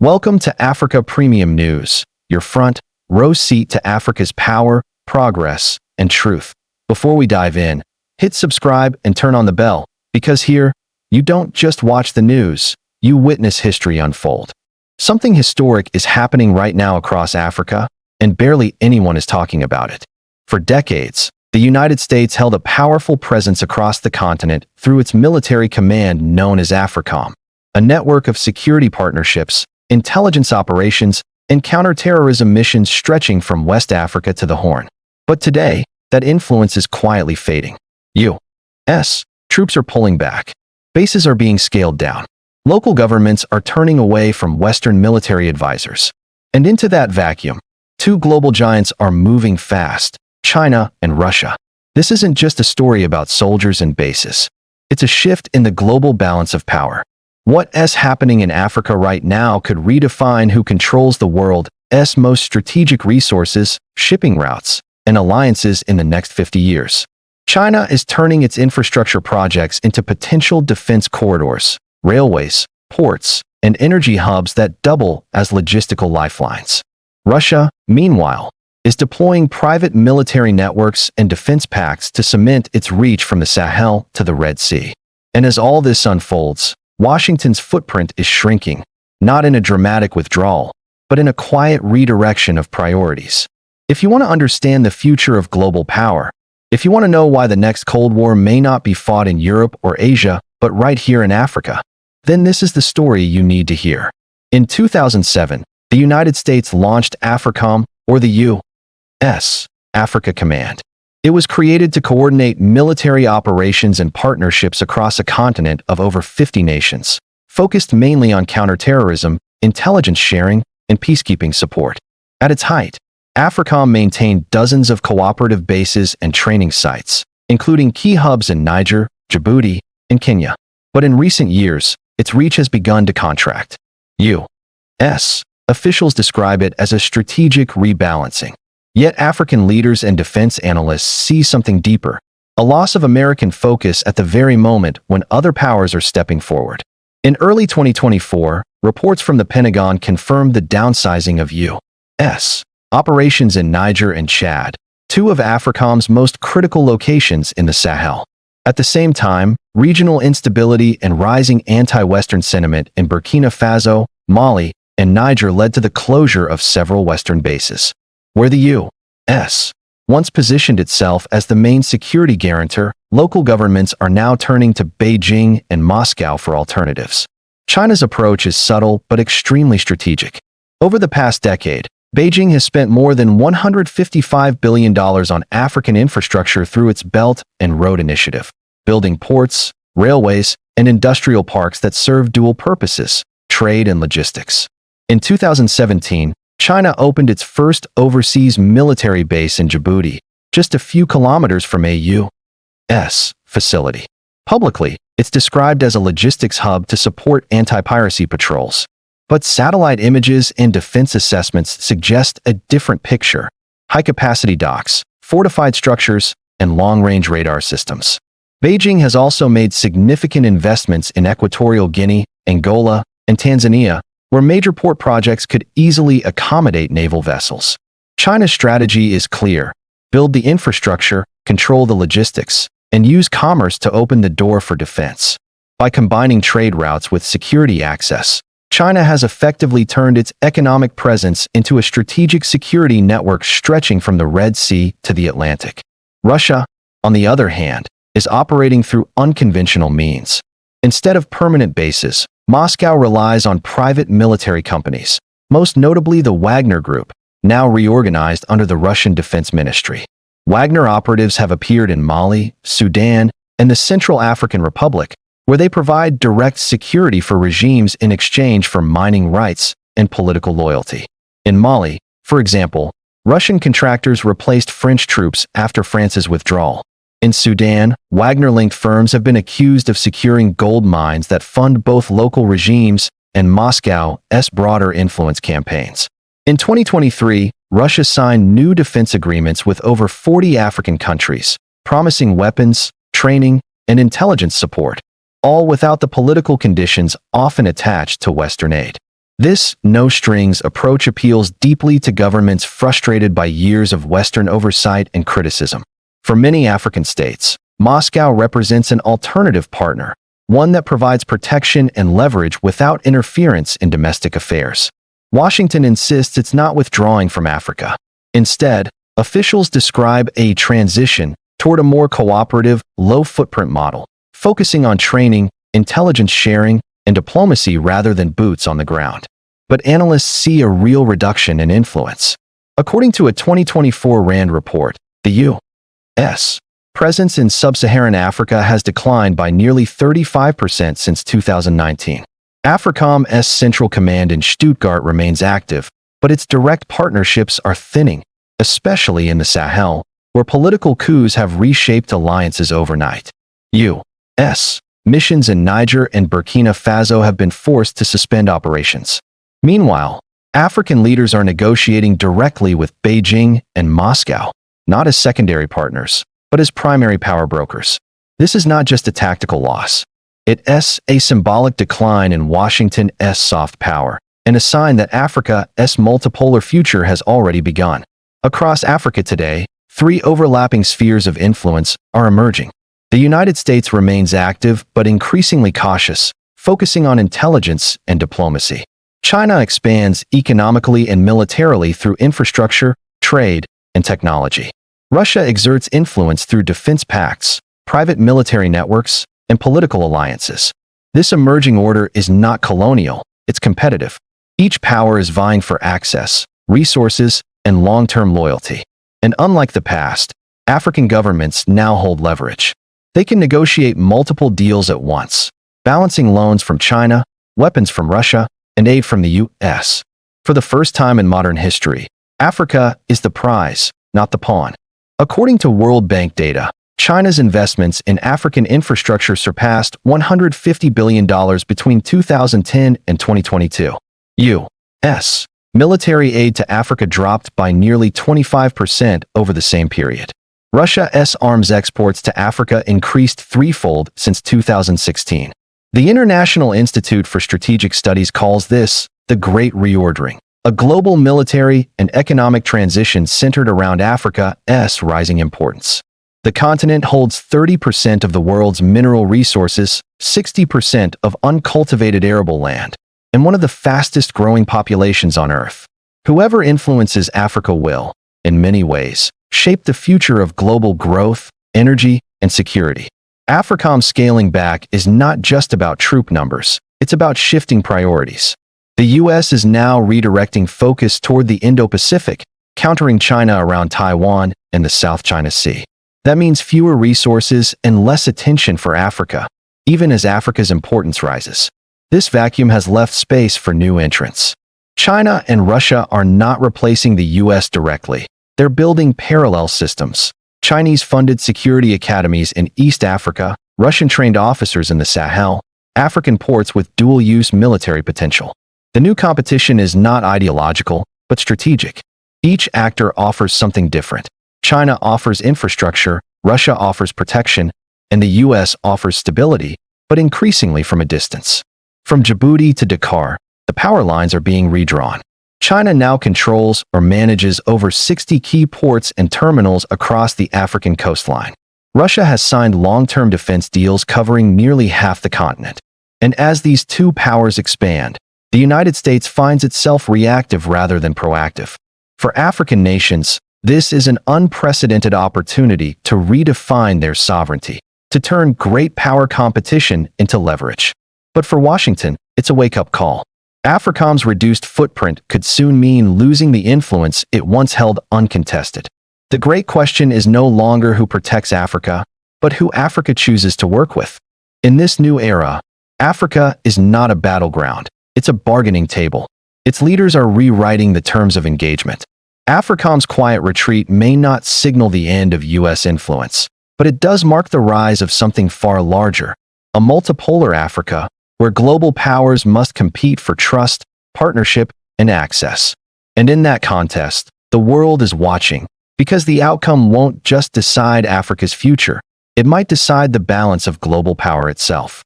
Welcome to Africa Premium News, your front row seat to Africa's power, progress, and truth. Before we dive in, hit subscribe and turn on the bell, because here, you don't just watch the news, you witness history unfold. Something historic is happening right now across Africa, and barely anyone is talking about it. For decades, the United States held a powerful presence across the continent through its military command known as AFRICOM, a network of security partnerships, intelligence operations, and counterterrorism missions stretching from West Africa to the Horn. But today, that influence is quietly fading. U.S. troops are pulling back. Bases are being scaled down. Local governments are turning away from Western military advisors. And into that vacuum, two global giants are moving fast: China and Russia. This isn't just a story about soldiers and bases. It's a shift in the global balance of power. What's happening in Africa right now could redefine who controls the world's most strategic resources, shipping routes, and alliances in the next 50 years. China is turning its infrastructure projects into potential defense corridors, railways, ports, and energy hubs that double as logistical lifelines. Russia, meanwhile, is deploying private military networks and defense pacts to cement its reach from the Sahel to the Red Sea. And as all this unfolds, Washington's footprint is shrinking, not in a dramatic withdrawal, but in a quiet redirection of priorities. If you want to understand the future of global power, if you want to know why the next Cold War may not be fought in Europe or Asia, but right here in Africa, then this is the story you need to hear. In 2007, the United States launched AFRICOM, or the U.S. Africa Command. It was created to coordinate military operations and partnerships across a continent of over 50 nations, focused mainly on counterterrorism, intelligence sharing, and peacekeeping support. At its height, AFRICOM maintained dozens of cooperative bases and training sites, including key hubs in Niger, Djibouti, and Kenya. But in recent years, its reach has begun to contract. U.S. officials describe it as a strategic rebalancing. Yet African leaders and defense analysts see something deeper: a loss of American focus at the very moment when other powers are stepping forward. In early 2024, reports from the Pentagon confirmed the downsizing of U.S. operations in Niger and Chad, two of AFRICOM's most critical locations in the Sahel. At the same time, regional instability and rising anti-Western sentiment in Burkina Faso, Mali, and Niger led to the closure of several Western bases. Where the U.S. once positioned itself as the main security guarantor, local governments are now turning to Beijing and Moscow for alternatives. China's approach is subtle but extremely strategic. Over the past decade, Beijing has spent more than $155 billion on African infrastructure through its Belt and Road Initiative, building ports, railways, and industrial parks that serve dual purposes: trade and logistics. In 2017, China opened its first overseas military base in Djibouti, just a few kilometers from a U.S. facility. Publicly, it's described as a logistics hub to support anti-piracy patrols. But satellite images and defense assessments suggest a different picture: high-capacity docks, fortified structures, and long-range radar systems. Beijing has also made significant investments in Equatorial Guinea, Angola, and Tanzania, where major port projects could easily accommodate naval vessels. China's strategy is clear: build the infrastructure, control the logistics, and use commerce to open the door for defense. By combining trade routes with security access, China has effectively turned its economic presence into a strategic security network stretching from the Red Sea to the Atlantic. Russia, on the other hand, is operating through unconventional means. Instead of permanent bases, Moscow relies on private military companies, most notably the Wagner Group, now reorganized under the Russian Defense Ministry. Wagner operatives have appeared in Mali, Sudan, and the Central African Republic, where they provide direct security for regimes in exchange for mining rights and political loyalty. In Mali, for example, Russian contractors replaced French troops after France's withdrawal. In Sudan, Wagner-linked firms have been accused of securing gold mines that fund both local regimes and Moscow's broader influence campaigns. In 2023, Russia signed new defense agreements with over 40 African countries, promising weapons, training, and intelligence support, all without the political conditions often attached to Western aid. This no-strings approach appeals deeply to governments frustrated by years of Western oversight and criticism. For many African states, Moscow represents an alternative partner, one that provides protection and leverage without interference in domestic affairs. Washington insists it's not withdrawing from Africa. Instead, officials describe a transition toward a more cooperative, low-footprint model, focusing on training, intelligence sharing, and diplomacy rather than boots on the ground. But analysts see a real reduction in influence. According to a 2024 RAND report, the U.S. presence in sub-Saharan Africa has declined by nearly 35% since 2019. AFRICOM's central command in Stuttgart remains active, but its direct partnerships are thinning, especially in the Sahel, where political coups have reshaped alliances overnight. U.S. missions in Niger and Burkina Faso have been forced to suspend operations. Meanwhile, African leaders are negotiating directly with Beijing and Moscow, not as secondary partners, but as primary power brokers. This is not just a tactical loss. It's a symbolic decline in Washington's soft power, and a sign that Africa's multipolar future has already begun. Across Africa today, three overlapping spheres of influence are emerging. The United States remains active but increasingly cautious, focusing on intelligence and diplomacy. China expands economically and militarily through infrastructure, trade, and technology. Russia exerts influence through defense pacts, private military networks, and political alliances. This emerging order is not colonial, it's competitive. Each power is vying for access, resources, and long-term loyalty. And unlike the past, African governments now hold leverage. They can negotiate multiple deals at once, balancing loans from China, weapons from Russia, and aid from the U.S. For the first time in modern history, Africa is the prize, not the pawn. According to World Bank data, China's investments in African infrastructure surpassed $150 billion between 2010 and 2022. U.S. military aid to Africa dropped by nearly 25% over the same period. Russia's arms exports to Africa increased threefold since 2016. The International Institute for Strategic Studies calls this the Great Reordering, a global military and economic transition centered around Africa's rising importance. The continent holds 30% of the world's mineral resources, 60% of uncultivated arable land, and one of the fastest-growing populations on Earth. Whoever influences Africa will, in many ways, shape the future of global growth, energy, and security. AFRICOM's scaling back is not just about troop numbers, it's about shifting priorities. The U.S. is now redirecting focus toward the Indo-Pacific, countering China around Taiwan and the South China Sea. That means fewer resources and less attention for Africa, even as Africa's importance rises. This vacuum has left space for new entrants. China and Russia are not replacing the U.S. directly. They're building parallel systems. Chinese-funded security academies in East Africa, Russian-trained officers in the Sahel, African ports with dual-use military potential. The new competition is not ideological, but strategic. Each actor offers something different. China offers infrastructure, Russia offers protection, and the U.S. offers stability, but increasingly from a distance. From Djibouti to Dakar, the power lines are being redrawn. China now controls or manages over 60 key ports and terminals across the African coastline. Russia has signed long-term defense deals covering nearly half the continent. And as these two powers expand, the United States finds itself reactive rather than proactive. For African nations, this is an unprecedented opportunity to redefine their sovereignty, to turn great power competition into leverage. But for Washington, it's a wake-up call. AFRICOM's reduced footprint could soon mean losing the influence it once held uncontested. The great question is no longer who protects Africa, but who Africa chooses to work with. In this new era, Africa is not a battleground, it's a bargaining table. Its leaders are rewriting the terms of engagement. AFRICOM's quiet retreat may not signal the end of U.S. influence, but it does mark the rise of something far larger, a multipolar Africa, where global powers must compete for trust, partnership, and access. And in that contest, the world is watching, because the outcome won't just decide Africa's future, it might decide the balance of global power itself.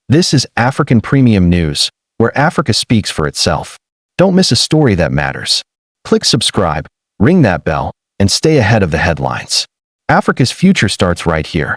This is African Premium News, where Africa speaks for itself. Don't miss a story that matters. Click subscribe, ring that bell, and stay ahead of the headlines. Africa's future starts right here.